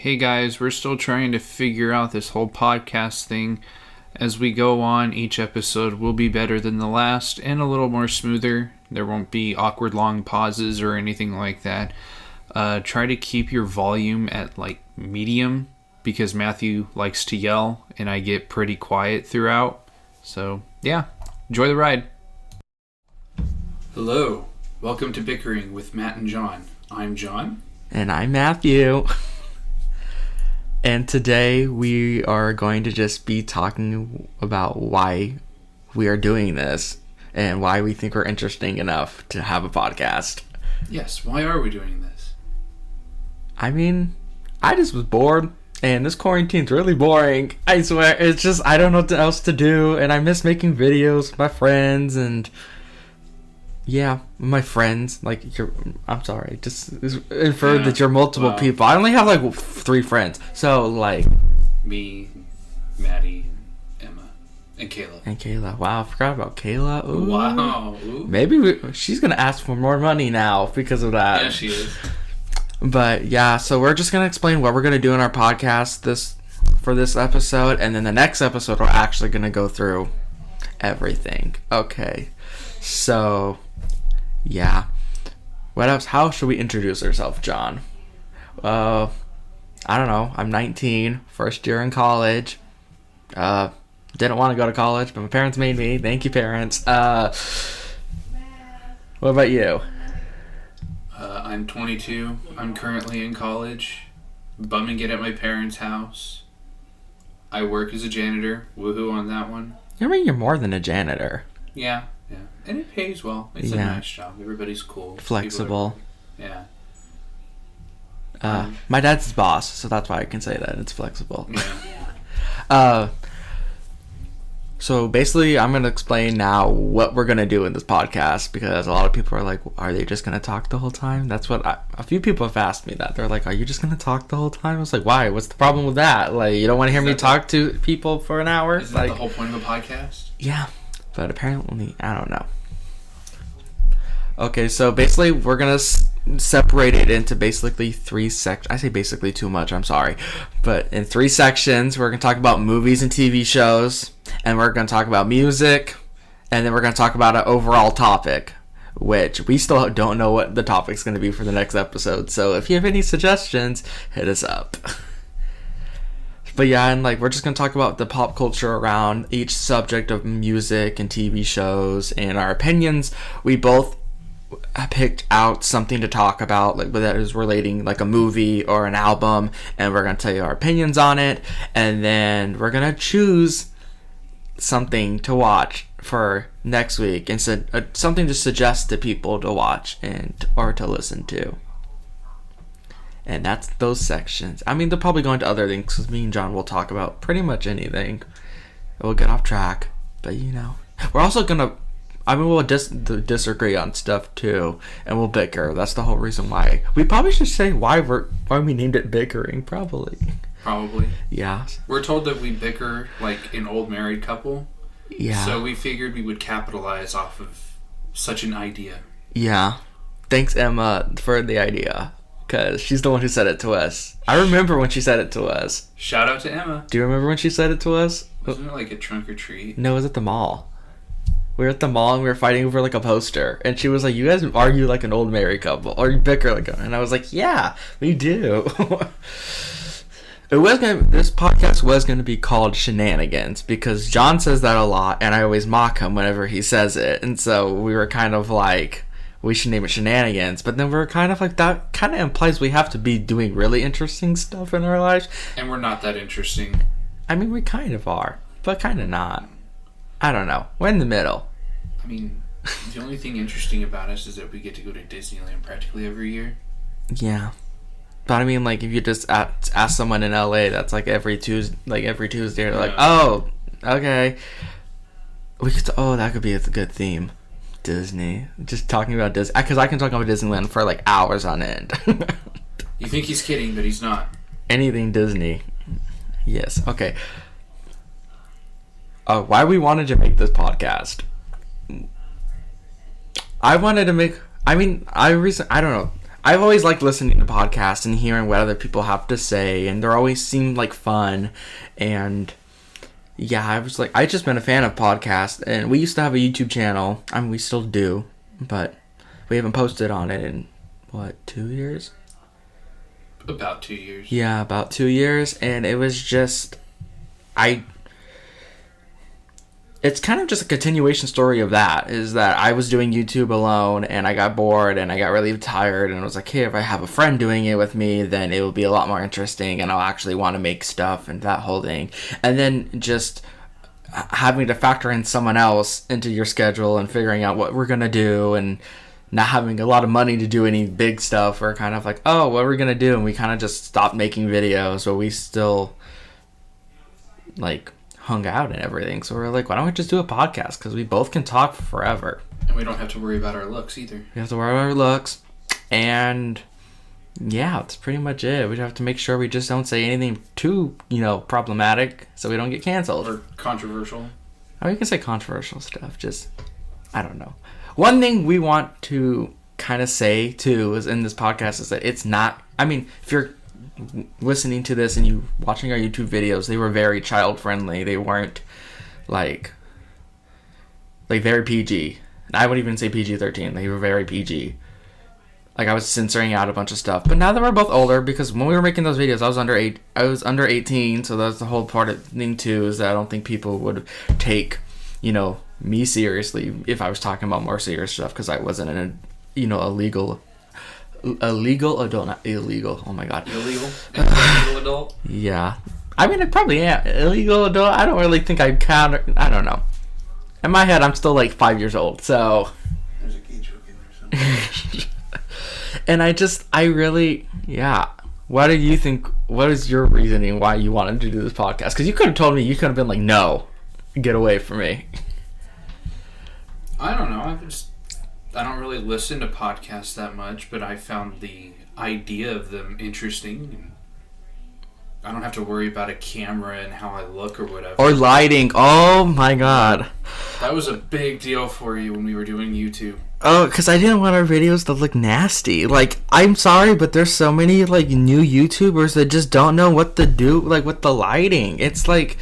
Hey guys, we're still trying to figure out this whole podcast thing. As we go on, each episode will be better than the last and a little more smoother. There won't be awkward long pauses or anything like that. Try to keep your volume at medium because Matthew likes to yell and I get pretty quiet throughout. So yeah, enjoy the ride. Hello, welcome to Bickering with Matt and John. I'm John. And I'm Matthew. And today we are going to just be talking about why we are doing this and why we think we're interesting enough to have a podcast. Yes, why are we doing this? I mean, I just was bored and this quarantine's really boring. I swear, it's just, I don't know what else to do and I miss making videos with my friends and my friends. I'm sorry, just infer that you're multiple people. I only have 3 friends. So me, Maddie, Emma, and Kayla. Wow, I forgot about Kayla. Ooh. Wow. Ooh. Maybe she's gonna ask for more money now because of that. Yeah, she is. But yeah, so we're just gonna explain what we're gonna do in our podcast for this episode, and then the next episode we're actually gonna go through everything. Okay, so. Yeah. What else? How should we introduce ourselves, John? I don't know. I'm 19, first year in college. Didn't want to go to college, but my parents made me. Thank you, parents. What about you? I'm 22. I'm currently in college. Bumming it at my parents' house. I work as a janitor. Woohoo on that one. I mean, you're more than a janitor. Yeah. And it pays well. It's a nice job. Everybody's cool. Flexible. Yeah. My dad's his boss, so that's why I can say that. It's flexible. Yeah. So basically, I'm going to explain now what we're going to do in this podcast because a lot of people are like, are they just going to talk the whole time? That's what a few people have asked me that. They're like, are you just going to talk the whole time? I was like, why? What's the problem with that? You don't want to hear me talk to people for an hour? Isn't that the whole point of a podcast? Yeah. But apparently, I don't know. Okay, so basically, we're going to separate it into basically 3 sections. I say basically too much, I'm sorry. But in 3 sections, we're going to talk about movies and TV shows. And we're going to talk about music. And then we're going to talk about an overall topic. Which we still don't know what the topic's going to be for the next episode. So if you have any suggestions, hit us up. But yeah, and we're just going to talk about the pop culture around each subject of music and TV shows and our opinions. We both picked out something to talk about, that is relating a movie or an album, and we're going to tell you our opinions on it. And then we're going to choose something to watch for next week and something to suggest to people to watch or to listen to. And that's those sections. I mean, they'll probably go into other things because me and John will talk about pretty much anything. We'll get off track, but we're also gonna. We'll disagree on stuff too, and we'll bicker. That's the whole reason why. We probably should say why we named it Bickering. Probably. Yeah. We're told that we bicker like an old married couple. Yeah. So we figured we would capitalize off of such an idea. Yeah. Thanks, Emma, for the idea. Because she's the one who said it to us. I remember when she said it to us. Shout out to Emma. Do you remember when she said it to us? Wasn't it a trunk or treat? No, it was at the mall. We were at the mall and we were fighting over a poster. And she was like, you guys argue like an old married couple. Or you bicker and I was like, yeah, we do. This podcast was going to be called Shenanigans. Because John says that a lot. And I always mock him whenever he says it. And so we were kind of like, we should name it Shenanigans, but then we're kind of that kind of implies we have to be doing really interesting stuff in our lives. And we're not that interesting. I mean, we kind of are, but kind of not. I don't know. We're in the middle. I mean, the only thing interesting about us is that we get to go to Disneyland practically every year. Yeah. But I mean, if you just ask someone in LA, that's every Tuesday, they're like, oh, okay. That could be a good theme. Disney. Just talking about Disney. Because I can talk about Disneyland for hours on end. You think he's kidding, but he's not. Anything Disney. Yes. Okay. Why we wanted to make this podcast. I don't know. I've always liked listening to podcasts and hearing what other people have to say, and they always seem like fun. And yeah, I just been a fan of podcasts, and we used to have a YouTube channel. I mean, we still do, but we haven't posted on it in, 2 years? About 2 years. Yeah, about 2 years, and it was just, it's kind of just a continuation story of that, is that I was doing YouTube alone, and I got bored, and I got really tired, and I was like, hey, if I have a friend doing it with me, then it will be a lot more interesting, and I'll actually want to make stuff, and that whole thing. And then just having to factor in someone else into your schedule, and figuring out what we're going to do, and not having a lot of money to do any big stuff, we're kind of like, oh, what are we going to do? And we kind of just stopped making videos, but we still, like, hung out and everything. So we're like, why don't we just do a podcast? Because we both can talk forever. And we don't have to worry about our looks either. We have to worry about our looks. And yeah, that's pretty much it. We have to make sure we just don't say anything too, problematic, so we don't get canceled. Or controversial. Oh, you can say controversial stuff. Just, I don't know. One thing we want to kind of say, too, is in this podcast is that it's not, if you're listening to this and you watching our YouTube videos, they were very child friendly. They weren't like very PG. I wouldn't even say PG-13. They were very PG. Like, I was censoring out a bunch of stuff. But now that we're both older, because when we were making those videos, I was under 18, so that's the whole part of the thing too, is that I don't think people would take, me seriously if I was talking about more serious stuff, because I wasn't an illegal adult, not illegal. Oh my god. Illegal adult? Yeah. It probably am. Illegal adult? I don't really think I'd count. I don't know. In my head, I'm still like 5 years old, so. There's a key joke in there somewhere. And yeah. What do you think? What is your reasoning why you wanted to do this podcast? Because you could have told me, you could have been like, no, get away from me. I don't know. I don't really listen to podcasts that much, but I found the idea of them interesting. I don't have to worry about a camera and how I look or whatever. Or lighting. Oh my god. That was a big deal for you when we were doing YouTube. Oh, because I didn't want our videos to look nasty. Like, I'm sorry, but there's so many, like, new YouTubers that just don't know what to do, like, with the lighting. It's like,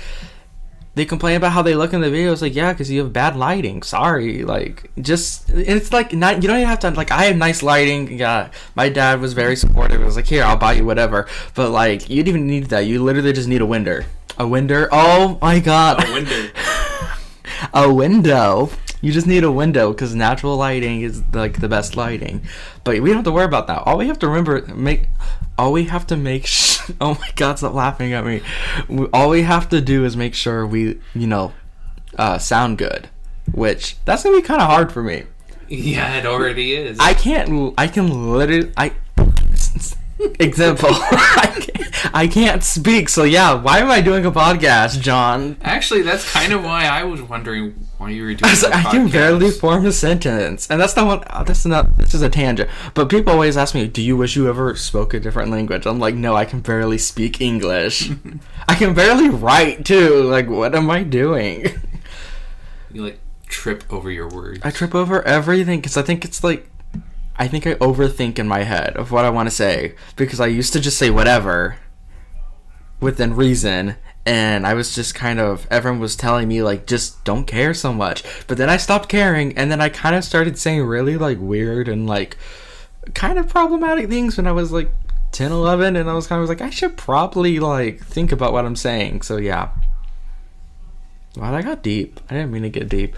they complain about how they look in the videos, like, yeah, because you have bad lighting. Sorry, like, just, it's like, not, you don't even have to, like, I have nice lighting. Yeah, my dad was very supportive. It was like, here, I'll buy you whatever. But, like, you don't even need that. You literally just need a window. A window? Oh, my God. A window. A window. You just need a window, because natural lighting is, like, the best lighting. But we don't have to worry about that. All we have to oh my god, stop laughing at me. All we have to do is make sure we, sound good. Which, that's going to be kind of hard for me. Yeah, it already is. Example. I can't speak, so yeah, why am I doing a podcast, John? Actually, that's kind of why I was wondering why you were doing a podcast. I can barely form a sentence, and this is a tangent, but people always ask me, do you wish you ever spoke a different language? I'm like, no, I can barely speak English. I can barely write, too. Like, what am I doing? You, like, trip over your words. I trip over everything, because I think it's like, I overthink in my head of what I want to say, because I used to just say whatever within reason, and I was just everyone was telling me, like, just don't care so much. But then I stopped caring, and then I kind of started saying really, like, weird and, like, kind of problematic things when I was, like, 10, 11, and I was like, I should probably, like, think about what I'm saying. So, yeah. Wow, that got deep. I didn't mean to get deep.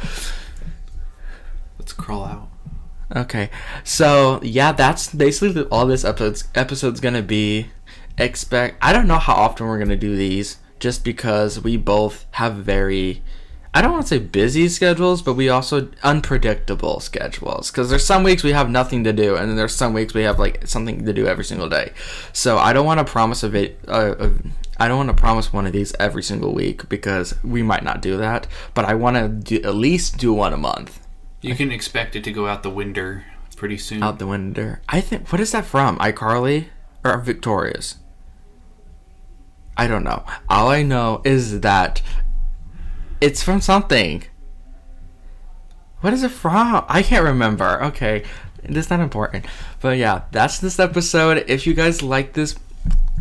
Let's crawl out. Okay, so yeah, that's basically all this episode's gonna be. I don't know how often we're gonna do these, just because we both have very, I don't want to say busy schedules, but we also unpredictable schedules. Because there's some weeks we have nothing to do, and then there's some weeks we have like something to do every single day. So I don't want to promise I don't want to promise one of these every single week, because we might not do that. But I want to at least do one a month. You can expect it to go out the window pretty soon. Out the window. I think, what is that from? iCarly? Or Victorious? I don't know. All I know is that it's from something. What is it from? I can't remember. Okay. It's not important. But yeah, that's this episode. If you guys like this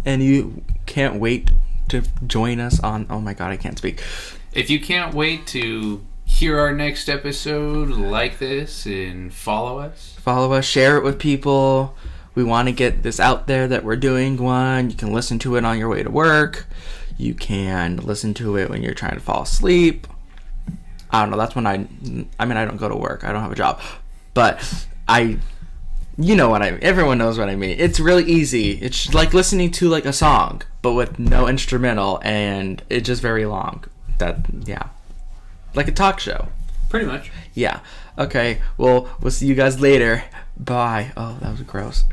and you can't wait to join us on, oh my god, I can't speak. If you can't wait to hear our next episode, like this and follow us. Follow us, share it with people. We want to get this out there that we're doing one. You can listen to it on your way to work. You can listen to it when you're trying to fall asleep. I don't know. That's when I mean, I don't go to work. I don't have a job. But you know what everyone knows what I mean. It's really easy. It's like listening to like a song, but with no instrumental, and it's just very long. Yeah. Like a talk show. Pretty much. Yeah. Okay. Well, we'll see you guys later. Bye. Oh, that was gross.